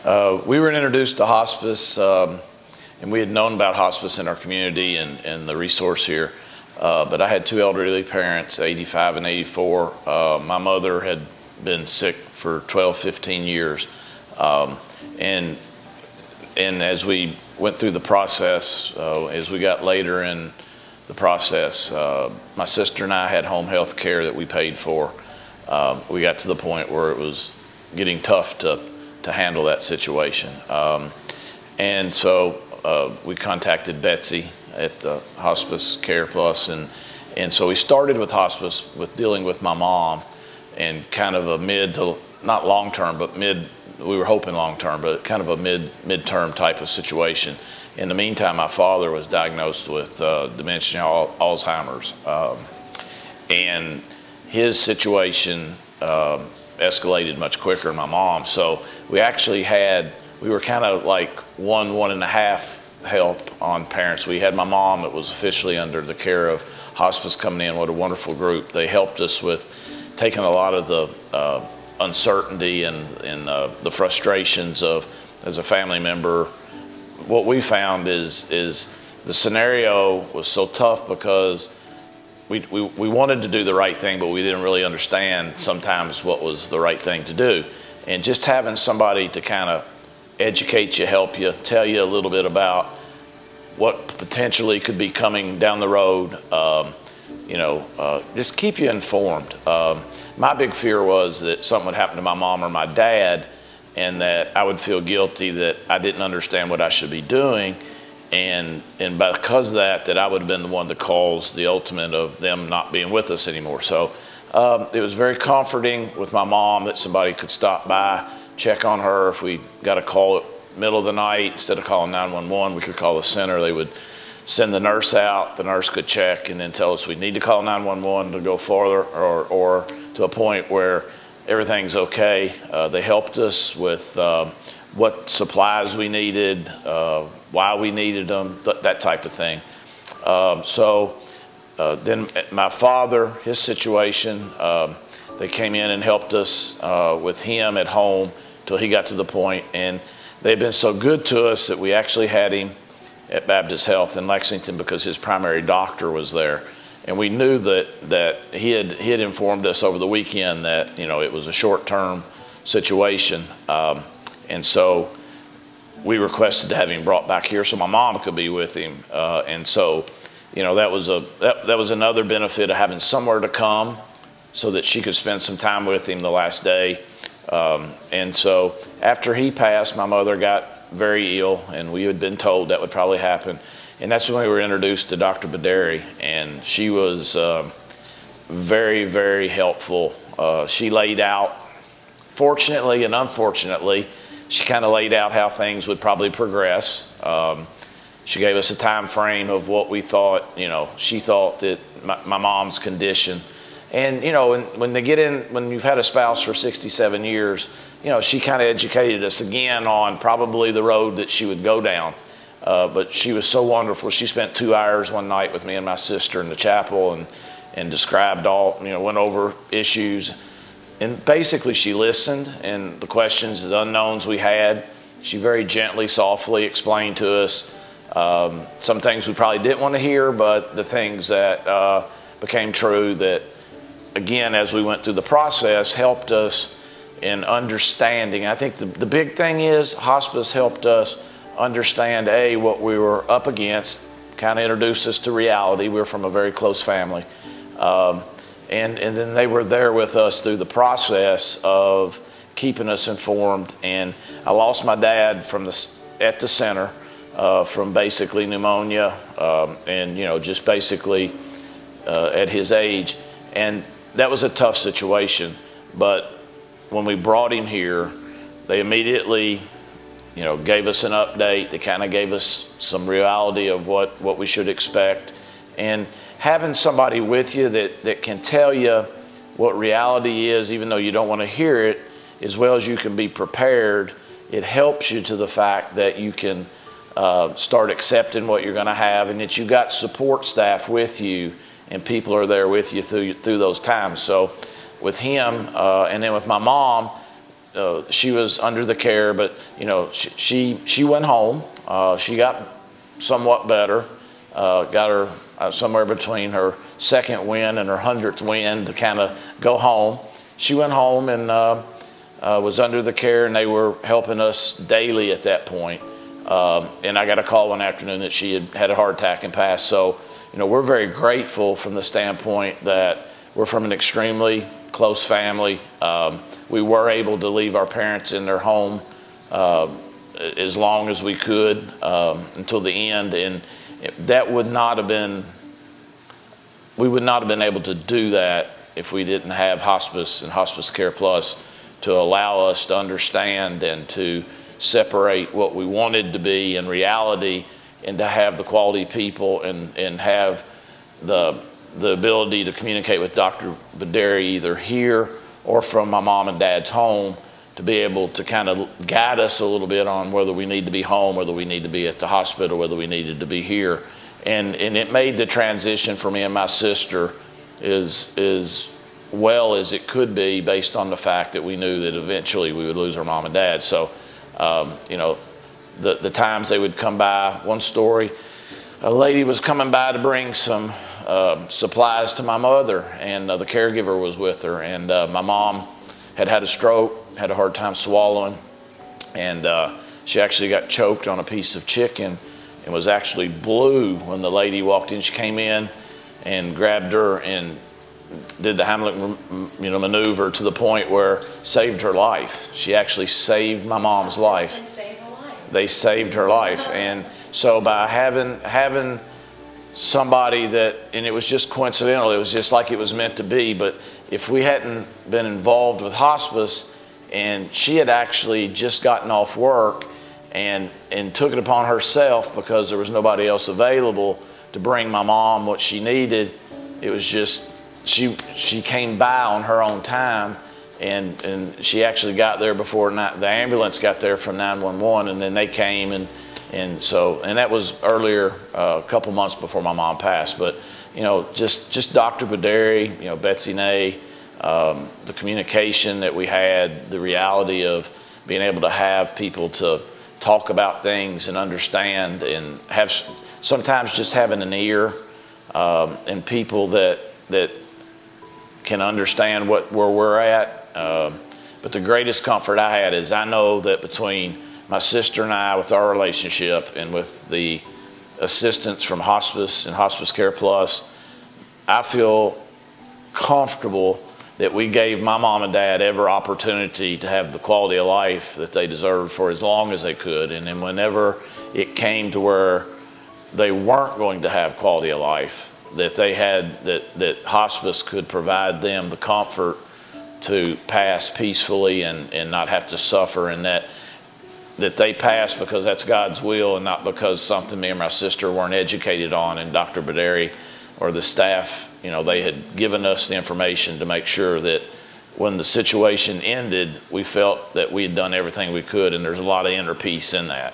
We were introduced to hospice, and we had known about hospice in our community and the resource here. But I had two elderly parents, 85 and 84. My mother had been sick for 12, 15 years. And as we went through the process, as we got later in the process, my sister and I had home health care that we paid for. We got to the point where it was getting tough to handle that situation. And so we contacted Betsy at the Hospice Care Plus, and so we started with hospice with dealing with my mom, and kind of a mid to, not long term, but mid, we were hoping long term, but kind of a mid-term type of situation. In the meantime, my father was diagnosed with dementia, Alzheimer's, and his situation escalated much quicker than my mom. So we actually we were kind of like one and a half help on parents. We had my mom that was officially under the care of hospice coming in. What a wonderful group. They helped us with taking a lot of the uncertainty and the frustrations of, as a family member. What we found is the scenario was so tough because we wanted to do the right thing, but we didn't really understand sometimes what was the right thing to do. And just having somebody to kind of educate you, help you, tell you a little bit about what potentially could be coming down the road, just keep you informed. My big fear was that something would happen to my mom or my dad, and that I would feel guilty that I didn't understand what I should be doing, and because of that I would have been the one to cause the ultimate of them not being with us anymore. So it was very comforting with my mom that somebody could stop by, check on her. If we got a call at middle of the night, instead of calling 911, we could call the center. They would send the nurse out. The nurse could check and then tell us we need to call 911 to go farther, or to a point where everything's okay. They helped us with what supplies we needed, why we needed them, that type of thing. Then my father, his situation, they came in and helped us with him at home till he got to the point, and they've been so good to us that we actually had him at Baptist Health in Lexington because his primary doctor was there. And we knew that he had informed us over the weekend that it was a short-term situation, and so we requested to have him brought back here so my mom could be with him. And so that was another benefit of having somewhere to come so that she could spend some time with him the last day. And so after he passed, my mother got very ill, and we had been told that would probably happen. And that's when we were introduced to Dr. Bederi, and she was very, very helpful. She laid out, fortunately and unfortunately, she kind of laid out how things would probably progress. She gave us a time frame of what we thought, she thought that my mom's condition. And, when they get in, when you've had a spouse for 67 years, she kind of educated us again on probably the road that she would go down. But she was so wonderful. She spent 2 hours one night with me and my sister in the chapel and described all, went over issues. And basically she listened, and the questions, the unknowns we had, she very gently, softly explained to us some things we probably didn't want to hear, but the things that became true that, again, as we went through the process, helped us in understanding. I think the big thing is hospice helped us understand, what we were up against, kind of introduced us to reality. We were from a very close family. And then they were there with us through the process of keeping us informed. And I lost my dad at the center from basically pneumonia and, just basically at his age. And that was a tough situation. But when we brought him here, they immediately gave us an update. They kind of gave us some reality of what we should expect. And having somebody with you that can tell you what reality is, even though you don't want to hear it, as well as you can be prepared, it helps you to the fact that you can start accepting what you're going to have, and that you've got support staff with you, and people are there with you through those times. So with him, and then with my mom, she was under the care, but she went home. She got somewhat better. Got her somewhere between her second win and her 100th win to kind of go home. She went home and was under the care, and they were helping us daily at that point. And I got a call one afternoon that she had a heart attack and passed. So, we're very grateful from the standpoint that we're from an extremely close family. We were able to leave our parents in their home as long as we could until the end, and that would not have been, we would not have been able to do that if we didn't have Hospice and Hospice Care Plus to allow us to understand and to separate what we wanted to be in reality, and to have the quality people and have the ability to communicate with Dr. Berea either here or from my mom and dad's home, to be able to kind of guide us a little bit on whether we need to be home, whether we need to be at the hospital, whether we needed to be here. And it made the transition for me and my sister as well as it could be, based on the fact that we knew that eventually we would lose our mom and dad. So, the times they would come by, one story, a lady was coming by to bring some supplies to my mother, and the caregiver was with her, and my mom had a stroke, had a hard time swallowing, and she actually got choked on a piece of chicken and was actually blue when the lady walked in. She came in and grabbed her and did the Heimlich maneuver to the point where saved her life. She actually saved my mom's life. They saved her life. And so by having somebody that, and it was just coincidental, it was just like it was meant to be, but if we hadn't been involved with Hospice, and she had actually just gotten off work and took it upon herself, because there was nobody else available to bring my mom what she needed, it was just, she came by on her own time, and she actually got there before the ambulance got there from 911, and then they came, and that was earlier, a couple months before my mom passed. But just Dr. Berea, Betsy Nay, the communication that we had, the reality of being able to have people to talk about things and understand, and have sometimes just having an ear, and people that can understand where we're at. But the greatest comfort I had is I know that between my sister and I, with our relationship and with the assistance from Hospice and Hospice Care Plus, I feel comfortable that we gave my mom and dad every opportunity to have the quality of life that they deserved for as long as they could. And then whenever it came to where they weren't going to have quality of life, that they had, that Hospice could provide them the comfort to pass peacefully and not have to suffer, and that they pass because that's God's will, and not because something me and my sister weren't educated on. And Dr. Berea or the staff, they had given us the information to make sure that when the situation ended, we felt that we had done everything we could, and there's a lot of inner peace in that.